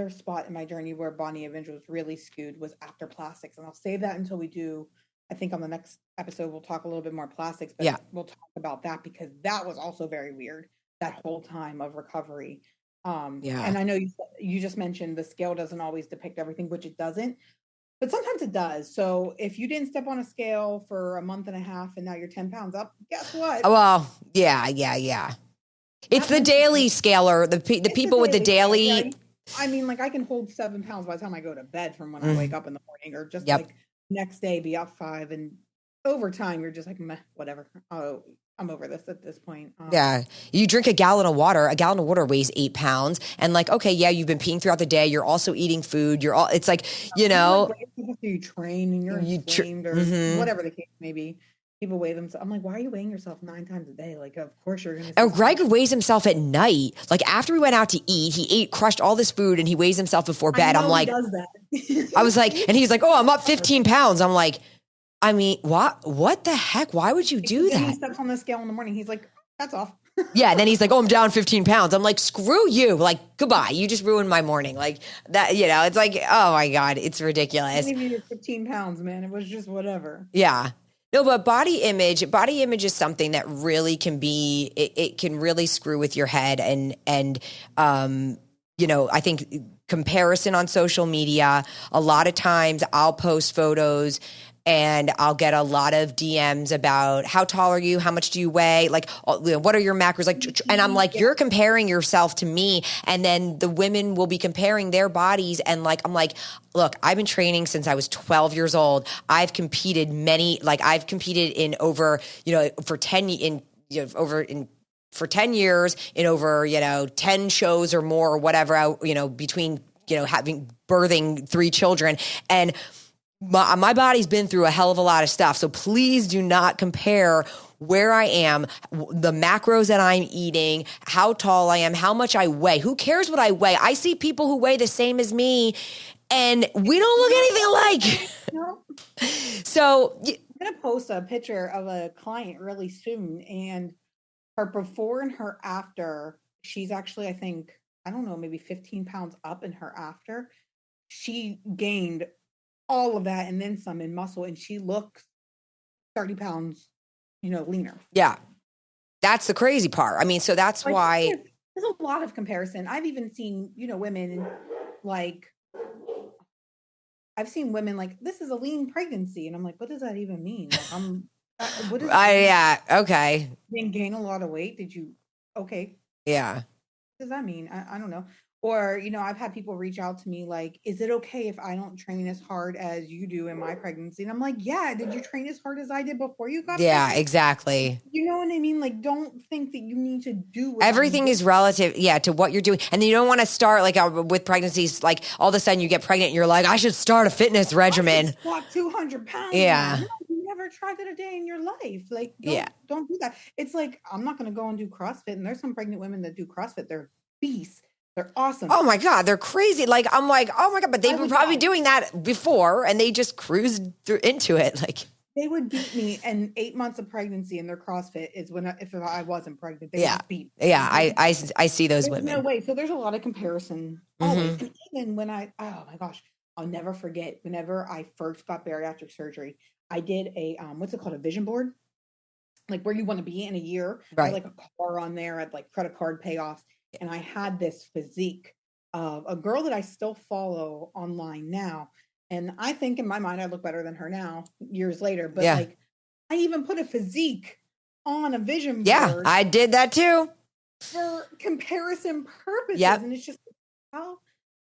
spot in my journey where body image was really skewed was after plastics. And I'll save that until we do, I think on the next episode, we'll talk a little bit more plastics, but we'll talk about that because that was also very weird, that whole time of recovery. And I know you just mentioned the scale doesn't always depict everything, which it doesn't, but sometimes it does. So if you didn't step on a scale for a month and a half and now you're 10 pounds up, guess what? Well, yeah. It's the daily scaler, the people with the daily. Yeah. I mean, like I can hold 7 pounds by the time I go to bed from when I wake up in the morning, or just like next day be up 5, and over time you're just like, meh, whatever. Oh, I'm over this at this point. You drink a gallon of water. A gallon of water weighs 8 pounds, and like, okay, yeah, you've been peeing throughout the day. You're also eating food. It's like, you train and you're inflamed or whatever the case may be. People weigh themselves. I'm like, why are you weighing yourself 9 times a day? Like, of course you're going to. Greg weighs himself at night. Like after we went out to eat, he crushed all this food and he weighs himself before bed. I'm like, he does that. I was like, and he's like, oh, I'm up 15 pounds. I'm like, I mean, what the heck? Why would you do that? He steps on the scale in the morning. He's like, that's off. Yeah. And then he's like, oh, I'm down 15 pounds. I'm like, screw you. Like, goodbye. You just ruined my morning. Like that, it's like, oh my God, it's ridiculous. I didn't even 15 pounds, man. It was just whatever. Yeah. No, but body image is something that really can be, it can really screw with your head. And I think comparison on social media, a lot of times I'll post photos and I'll get a lot of DMs about how tall are you? How much do you weigh? Like, what are your macros? Like, and I'm like, you're comparing yourself to me. And then the women will be comparing their bodies. And like, I'm like, look, I've been training since I was 12 years old. I've competed in over, for 10 years in over, 10 shows or more or whatever, between birthing 3 children. And my body's been through a hell of a lot of stuff. So please do not compare where I am, the macros that I'm eating, how tall I am, how much I weigh. Who cares what I weigh? I see people who weigh the same as me and we don't look anything alike. No. So I'm going to post a picture of a client really soon, and her before and her after, she's actually, I think, I don't know, maybe 15 pounds up in her after. She gained all of that and then some in muscle, and she looks 30 pounds, leaner. Yeah. That's the crazy part. I mean, so that's why there's a lot of comparison. I've even seen, women like, I've seen women like, this is a lean pregnancy. And I'm like, what does that even mean? Like, what is yeah. Okay. Didn't gain a lot of weight. Did you? Okay. Yeah. What does that mean? I don't know. Or, I've had people reach out to me like, is it okay if I don't train as hard as you do in my pregnancy? And I'm like, yeah, did you train as hard as I did before you got pregnant? Exactly. You know what I mean? Like, don't think that you need to do what everything is relative, to what you're doing. And you don't want to start like with pregnancies, like all of a sudden you get pregnant and you're like, I should start a fitness regimen. Squat 200 pounds. Yeah. No, you never tried that a day in your life. Like, don't do that. It's like, I'm not going to go and do CrossFit. And there's some pregnant women that do CrossFit. They're beasts. They're awesome. Oh my God, they're crazy. Like, I'm like, oh my God, but they were probably doing that before and they just cruised through into it. Like, they would beat me, and 8 months of pregnancy and their CrossFit is if I wasn't pregnant, they would beat me. Yeah, I see those women. No way. So there's a lot of comparison always. And even when oh my gosh, I'll never forget, whenever I first got bariatric surgery, I did a, what's it called? A vision board, like where you want to be in a year. Right. I had like a car on there. I had like credit card payoffs. And I had this physique of a girl that I still follow online now. And I think in my mind, I look better than her now, years later. But like, I even put a physique on a vision board. Yeah, I did that too. For comparison purposes. Yep. And it's just, how?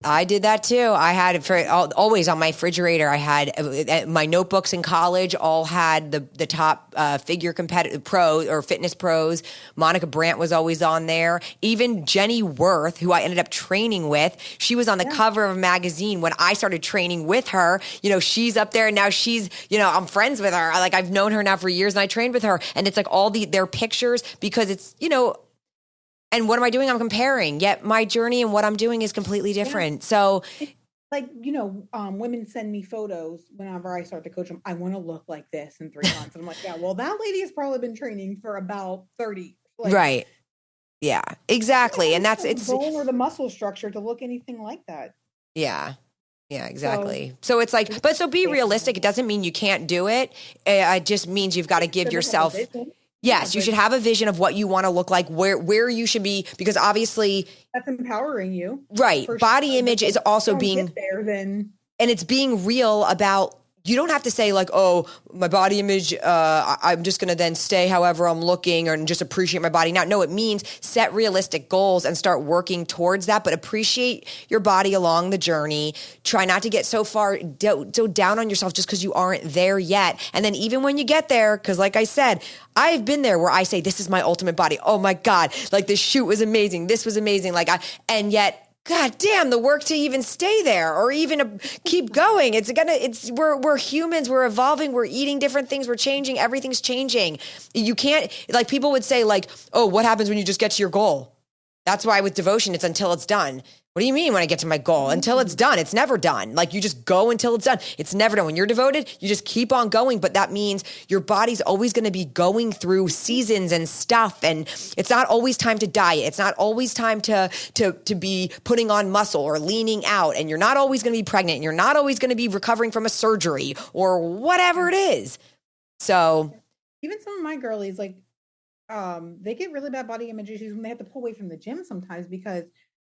I did that too. I had it for always on my refrigerator. I had my notebooks in college all had the top figure competitive pro or fitness pros. Monica Brandt was always on there. Even Jenny Worth, who I ended up training with, she was on the cover of a magazine when I started training with her. She's up there and now she's, I'm friends with her. Like, I've known her now for years and I trained with her. And it's like all their pictures because it's, and what am I doing? I'm comparing, yet my journey and what I'm doing is completely different. Yeah. So like, women send me photos whenever I start to coach them. I want to look like this in 3 months. And I'm like, yeah, well, that lady has probably been training for about 30. Right. Yeah, exactly. And that's, it's bone or the muscle structure to look anything like that. Yeah. Yeah, exactly. So it's like, so be realistic. It doesn't mean you can't do it. It just means you've got to give yourself. Yes, you should have a vision of what you want to look like, where you should be, because obviously that's empowering you. Right. Body image is also being there and it's being real about, you don't have to say like, oh, my body image, I'm just going to then stay however I'm looking and just appreciate my body now. No, it means set realistic goals and start working towards that, but appreciate your body along the journey. Try not to get so down on yourself just because you aren't there yet. And then even when you get there, because like I said, I've been there where I say, this is my ultimate body. Oh my God, like this shoot was amazing. This was amazing. And yet, God damn, the work to even stay there or even keep going. We're humans, we're evolving, we're eating different things, we're changing, everything's changing. You can't, like people would say like, oh, what happens when you just get to your goal? That's why with devotion, it's until it's done. What do you mean when I get to my goal? Until it's done, it's never done. Like you just go until it's done. It's never done. When you're devoted, you just keep on going. But that means your body's always going to be going through seasons and stuff. And it's not always time to diet. It's not always time to be putting on muscle or leaning out. And you're not always going to be pregnant. And you're not always going to be recovering from a surgery or whatever it is. So even some of my girlies, like, they get really bad body image issues when they have to pull away from the gym sometimes because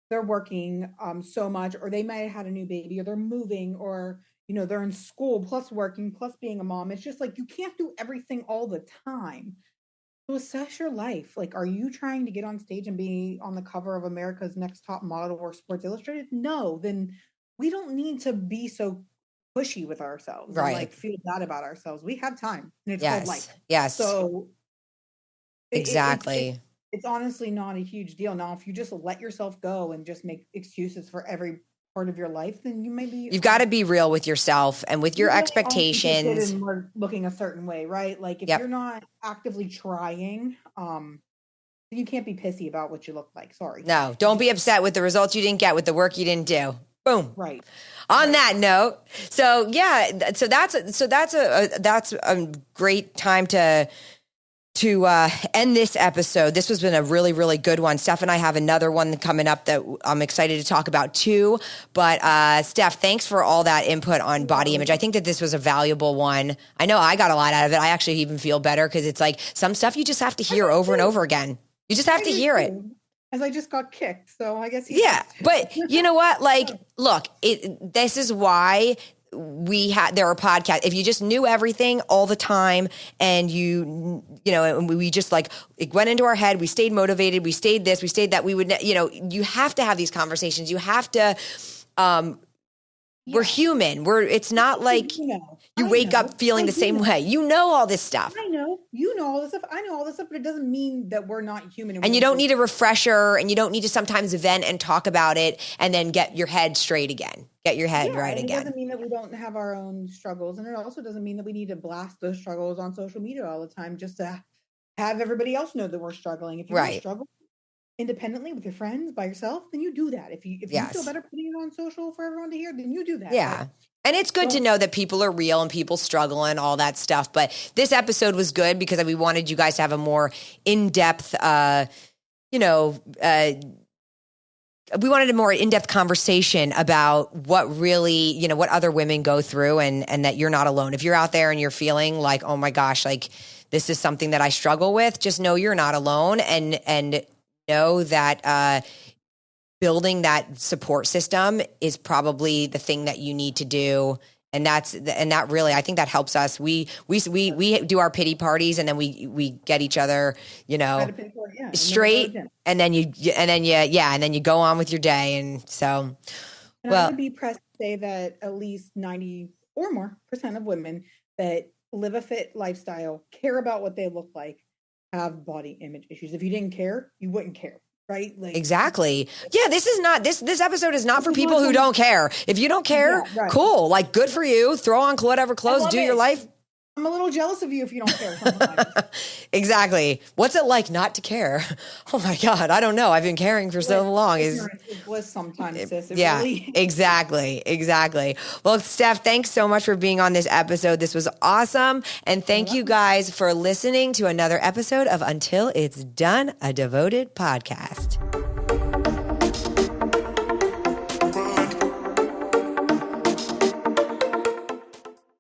they're working so much, or they might have had a new baby, or they're moving, or they're in school plus working plus being a mom. It's just like you can't do everything all the time. So assess your life. Like, are you trying to get on stage and be on the cover of America's Next Top Model or Sports Illustrated? No, then we don't need to be so pushy with ourselves, right? And like feel bad about ourselves. We have time, and it's yes, called life. Yes. So exactly. It's honestly not a huge deal. Now, if you just let yourself go and just make excuses for every part of your life, then you maybe you've got to be real with yourself and with your really expectations. and looking a certain way, right? Like if Yep. you're not actively trying, you can't be pissy about what you look like. Sorry. No, don't be upset with the results you didn't get, with the work you didn't do. Boom. Right. On that note, so yeah, so that's a great time to end this episode. This has been a really, really good one. Steph and I have another one coming up that I'm excited to talk about too. But Steph, thanks for all that input on body image. I think that this was a valuable one. I know I got a lot out of it. I actually even feel better because it's like some stuff you just have to hear over and over again. You just have to hear it. As I just got kicked, so I guess yeah. But you know what? Like, look, this is why there are podcasts. If you just knew everything all the time and and we just like, it went into our head, we stayed motivated, we stayed this, we stayed that, we would, you have to have these conversations. You have to, we're human. It's not like you wake up feeling the same way. You know all this stuff. I know. You know all this stuff. I know all this stuff, but it doesn't mean that we're not human. And you don't need a refresher, and you don't need to sometimes vent and talk about it and then get your head straight again. Get your head right again. It doesn't mean that we don't have our own struggles. And it also doesn't mean that we need to blast those struggles on social media all the time just to have everybody else know that we're struggling. If you want to struggle independently with your friends, by yourself, then you do that. If you feel better putting it on social for everyone to hear, then you do that. Yeah. And it's good to know that people are real and people struggle and all that stuff. But this episode was good because we wanted you guys to have a more in-depth, we wanted a more in-depth conversation about what really, what other women go through and that you're not alone. If you're out there and you're feeling like, oh my gosh, like this is something that I struggle with, just know you're not alone and know that building that support system is probably the thing that you need to do. And that really, I think that helps us. We do our pity parties and then we get each other, straight and then you go on with your day. And so, I would be pressed to say that at least 90 or more % of women that live a fit lifestyle, care about what they look like, have body image issues. If you didn't care, you wouldn't care. Right? Like, exactly. Yeah, this episode is not for people who don't care. If you don't care, cool. Like, good for you. Throw on whatever clothes, do your life. I'm a little jealous of you if you don't care sometimes. Exactly. What's it like not to care? Oh my God, I don't know. I've been caring for so long. Is bliss sometimes, sis. Exactly. Well, Steph, thanks so much for being on this episode. This was awesome. And thank you guys for listening to another episode of Until It's Done, a Devoted podcast.